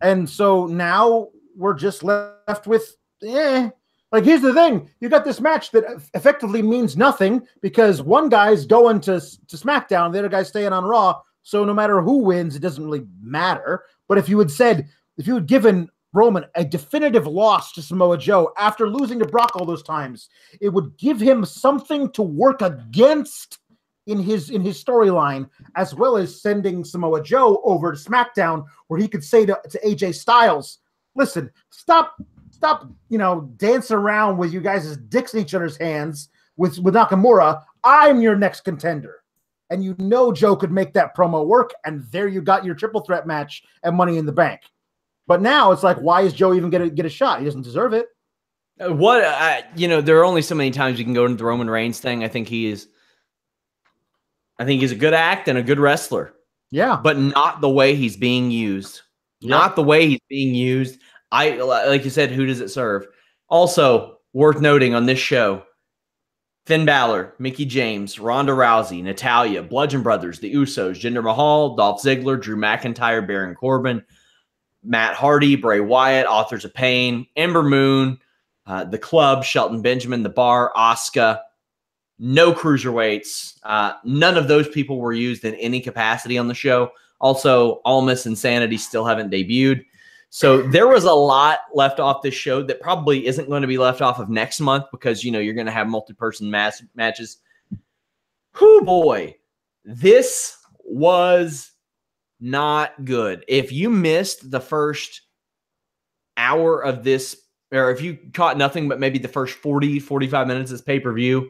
And so now we're just left with, Like, here's the thing. You got this match that effectively means nothing because one guy's going to SmackDown, the other guy's staying on Raw. So no matter who wins, it doesn't really matter. But if you had given Roman a definitive loss to Samoa Joe after losing to Brock all those times, it would give him something to work against in his storyline, as well as sending Samoa Joe over to SmackDown, where he could say to AJ Styles, listen, stop, dancing around with you guys' dicks in each other's hands with Nakamura. I'm your next contender. And Joe could make that promo work, and there you got your triple threat match and Money in the Bank. But now it's like, why is Joe even going to get a shot? He doesn't deserve it. There are only so many times you can go into the Roman Reigns thing. I think he's a good act and a good wrestler. Yeah. But not the way he's being used. Yeah. Not the way he's being used. Like you said, who does it serve? Also, worth noting on this show, Finn Balor, Mickie James, Ronda Rousey, Natalya, Bludgeon Brothers, The Usos, Jinder Mahal, Dolph Ziggler, Drew McIntyre, Baron Corbin, Matt Hardy, Bray Wyatt, Authors of Pain, Ember Moon, The Club, Shelton Benjamin, The Bar, Asuka. No cruiserweights. None of those people were used in any capacity on the show. Also, Almas and Sanity still haven't debuted. So there was a lot left off this show that probably isn't going to be left off of next month because, you're going to have multi-person matches. Whew, boy. This was not good. If you missed the first hour of this, or if you caught nothing but maybe the first 40, 45 minutes of this pay-per-view,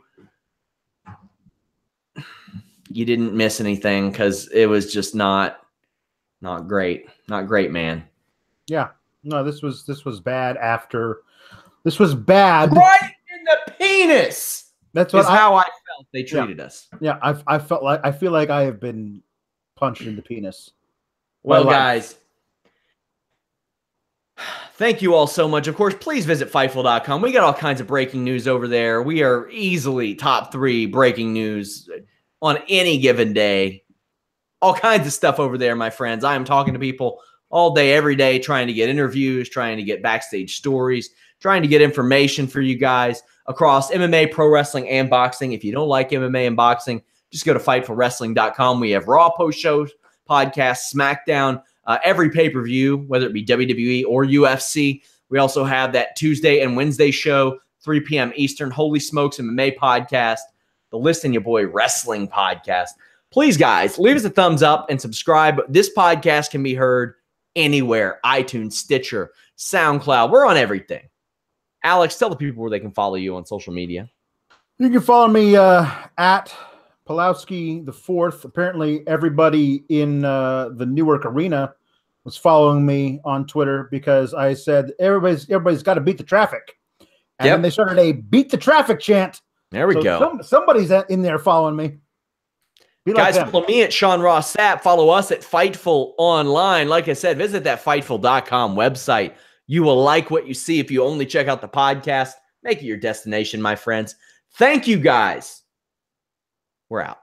you didn't miss anything because it was just not great. Not great, man. Yeah. No, this was bad this was bad. Right in the penis. That's how I felt they treated us. Yeah, I feel like I have been punched in the penis. Well, guys, thank you all so much. Of course, please visit Fightful.com. We got all kinds of breaking news over there. We are easily top 3 breaking news on any given day. All kinds of stuff over there, my friends. I am talking to people all day, every day, trying to get interviews, trying to get backstage stories, trying to get information for you guys across MMA, pro wrestling, and boxing. If you don't like MMA and boxing, just go to FightfulWrestling.com. We have Raw post-shows, podcasts, SmackDown, every pay-per-view, whether it be WWE or UFC. We also have that Tuesday and Wednesday show, 3 p.m. Eastern, Holy Smokes MMA podcast, the Listen Your Boy Wrestling podcast. Please, guys, leave us a thumbs up and subscribe. This podcast can be heard anywhere: iTunes, Stitcher, SoundCloud. We're on everything. Alex, tell the people where they can follow you on social media. You can follow me at Pawlowski the Fourth. Apparently, everybody in the Newark arena was following me on Twitter because I said everybody's got to beat the traffic, and then they started a beat the traffic chant. There we go. Somebody's in there following me. Be like Guys, them. follow me at Sean Ross Sapp. Follow us at Fightful Online. Like I said, visit that Fightful.com website. You will like what you see if you only check out the podcast. Make it your destination, my friends. Thank you, guys. We're out.